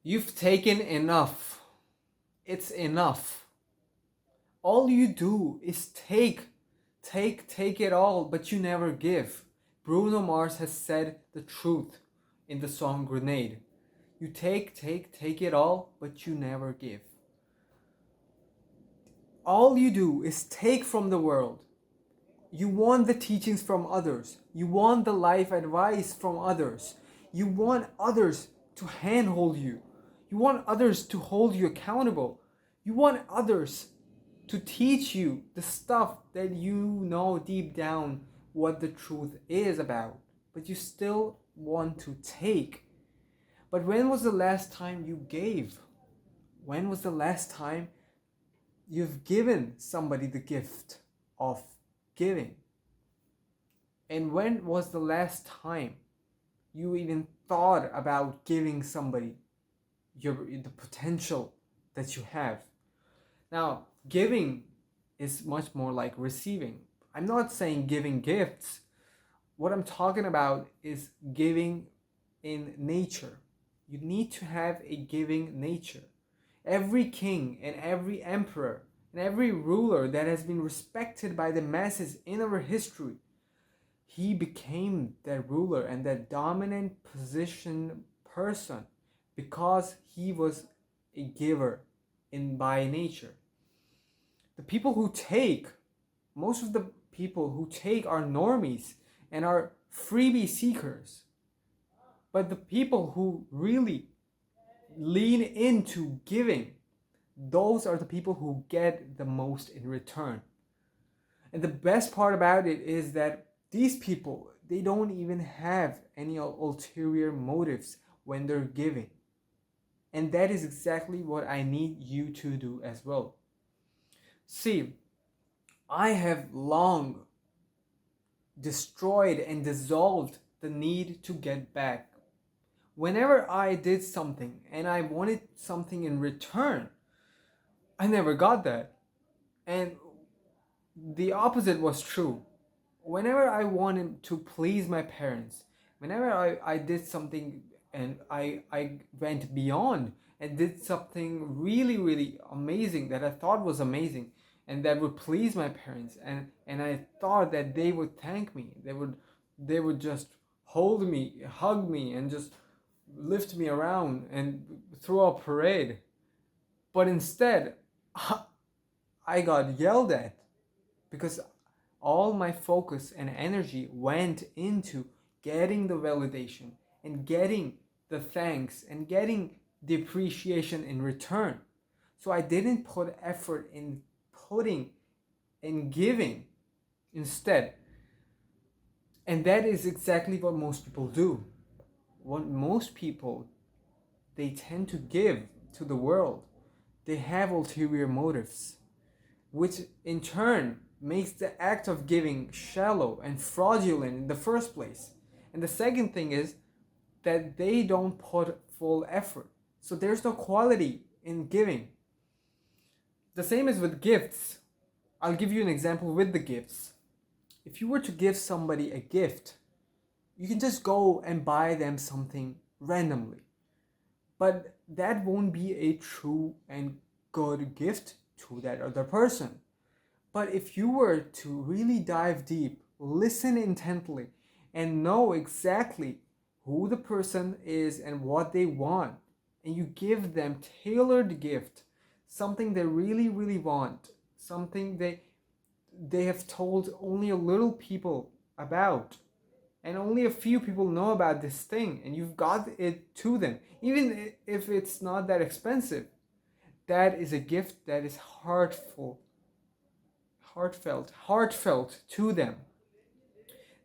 You've taken enough. It's enough. All you do is take it all, but you never give. Bruno Mars has said the truth in the song Grenade. You take it all, but you never give. All you do is take from the world. You want the teachings from others. You want the life advice from others. You want others to handhold you. You want others to hold you accountable. You want others to teach you the stuff that you know deep down what the truth is about. But you still want to take. But when was the last time you gave? When was the last time you've given somebody the gift of giving? And when was the last time you even thought about giving somebody the potential that you have? Now, giving is much more like receiving. I'm not saying giving gifts. What I'm talking about is giving in nature. You need to have a giving nature. Every king and every emperor and every ruler that has been respected by the masses in our history, he became that ruler and that dominant position person because he was a giver in by nature. The people who take, most of the people who take are normies and are freebie seekers. But the people who really lean into giving, those are the people who get the most in return. And the best part about it is that these people, they don't even have any ulterior motives when they're giving. And that is exactly what I need you to do as well. See, I have long destroyed and dissolved the need to get back. Whenever I did something and I wanted something in return, I never got that. And the opposite was true. Whenever I wanted to please my parents, whenever I did something and I went beyond and did something really, really amazing that I thought was amazing and that would please my parents, and I thought that they would thank me. They would just hold me, hug me, and just lift me around and throw a parade. But instead, I got yelled at because all my focus and energy went into getting the validation and getting the thanks and getting the appreciation in return. So I didn't put effort in putting and giving instead. And that is exactly what most people do. What most people, they tend to give to the world. They have ulterior motives, which in turn makes the act of giving shallow and fraudulent in the first place. And the second thing is that they don't put full effort. So there's no quality in giving. The same is with gifts. I'll give you an example with the gifts. If you were to give somebody a gift, you can just go and buy them something randomly. But that won't be a true and good gift to that other person. But if you were to really dive deep, listen intently, and know exactly who the person is and what they want, and you give them tailored gift, something they really, really want, something they have told only a little people about, and only a few people know about this thing, and you've got it to them, even if it's not that expensive, that is a gift that is heartfelt to them.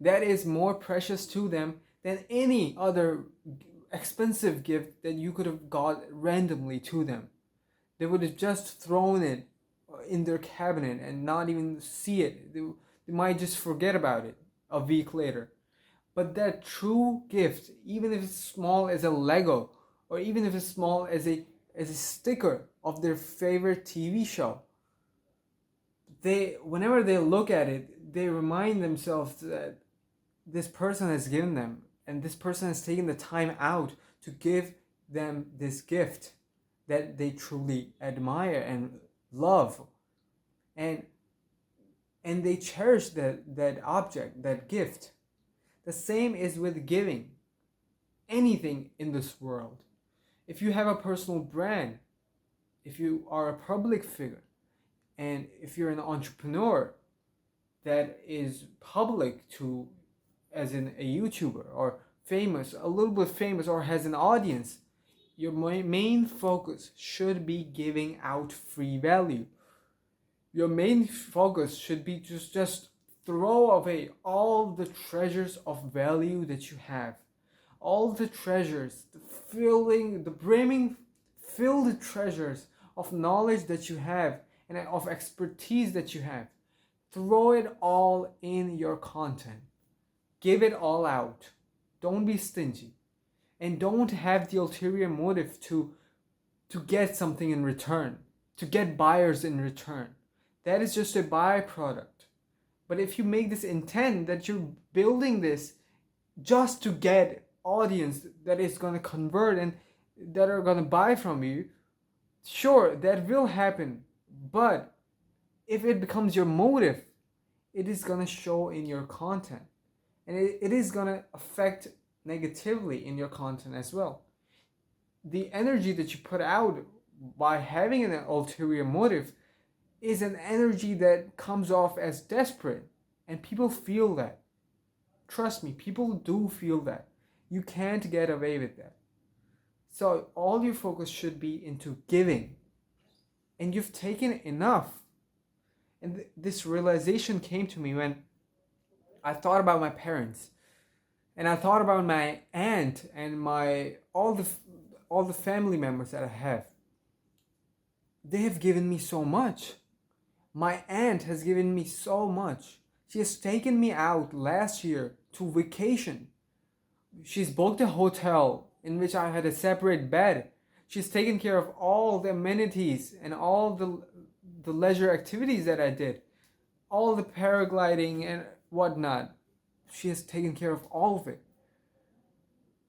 That is more precious to them than any other expensive gift that you could have got randomly to them. They would have just thrown it in their cabinet and not even see it. They might just forget about it a week later. But that true gift, even if it's small as a Lego, or even if it's small as a sticker of their favorite TV show, whenever they look at it, they remind themselves that this person has given them, and this person has taken the time out to give them this gift that they truly admire and love, and they cherish that object, that gift. The same is with giving anything in this world. If you have a personal brand, if you are a public figure, and if you're an entrepreneur that is public to, as in a YouTuber or famous, a little bit famous, or has an audience, your main focus should be giving out free value. Your main focus should be just throw away all the treasures of value that you have, all the treasures, the filling, the brimming, filled treasures of knowledge that you have and of expertise that you have. Throw it all in your content. Give it all out. Don't be stingy. And don't have the ulterior motive to get something in return, to get buyers in return. That is just a byproduct. But if you make this intent that you're building this just to get audience that is going to convert and that are going to buy from you, sure, that will happen. But if it becomes your motive, it is going to show in your content. And it is going to affect negatively in your content as well. The energy that you put out by having an ulterior motive is an energy that comes off as desperate. And people feel that. Trust me, people do feel that. You can't get away with that. So all your focus should be into giving. And you've taken enough. And this realization came to me when I thought about my parents. And I thought about my aunt and all the family members that I have. They have given me so much. My aunt has given me so much. She has taken me out last year to vacation. She's booked a hotel in which I had a separate bed. She's taken care of all the amenities and all the leisure activities that I did. All the paragliding and whatnot. She has taken care of all of it.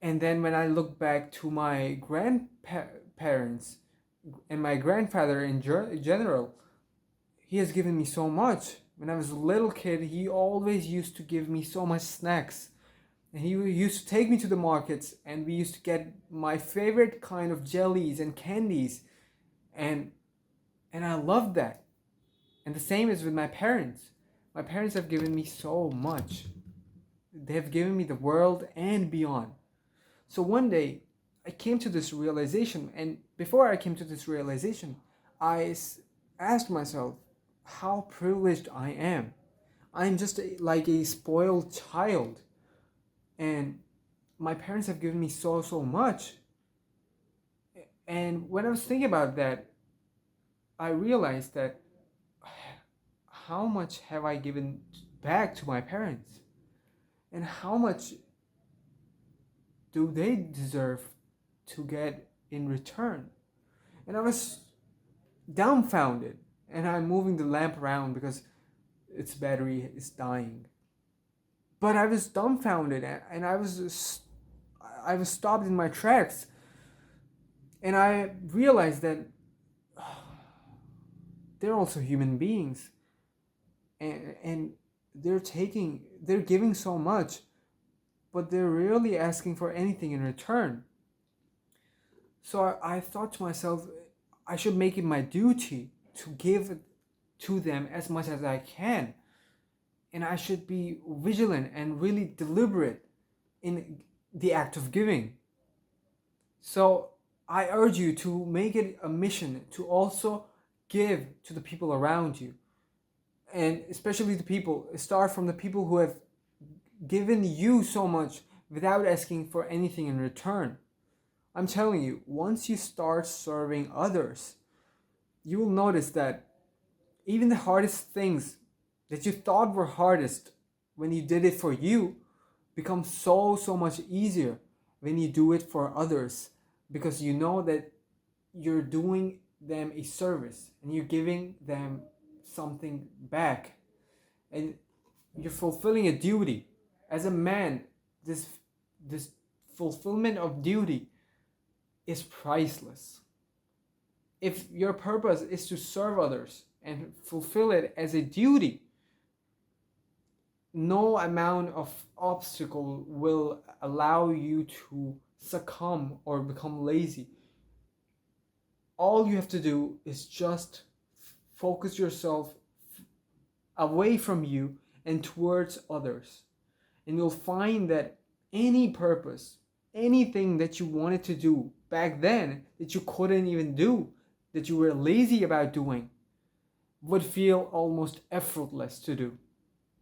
And then when I look back to my grandparents and my grandfather in general, he has given me so much. When I was a little kid, he always used to give me so much snacks. And he used to take me to the markets and we used to get my favorite kind of jellies and candies. And I loved that. And the same is with my parents. My parents have given me so much. They have given me the world and beyond. So one day, I came to this realization. And before I came to this realization, I asked myself how privileged I am. I'm just like a spoiled child. And my parents have given me so much. And when I was thinking about that, I realized that how much have I given back to my parents? And how much do they deserve to get in return? And I was dumbfounded. And I'm moving the lamp around because its battery is dying. But I was dumbfounded and I was stopped in my tracks. And I realized that they're also human beings. And they're giving so much, but they're rarely asking for anything in return. So I thought to myself, I should make it my duty to give to them as much as I can. And I should be vigilant and really deliberate in the act of giving. So I urge you to make it a mission to also give to the people around you. And especially start from the people who have given you so much without asking for anything in return. I'm telling you, once you start serving others, you will notice that even the hardest things that you thought were hardest when you did it for you become so much easier when you do it for others, because you know that you're doing them a service and you're giving them something back and you're fulfilling a duty. As a man, this fulfillment of duty is priceless. If your purpose is to serve others and fulfill it as a duty, no amount of obstacle will allow you to succumb or become lazy. All you have to do is just focus yourself away from you and towards others. And you'll find that any purpose, anything that you wanted to do back then that you couldn't even do, that you were lazy about doing, would feel almost effortless to do.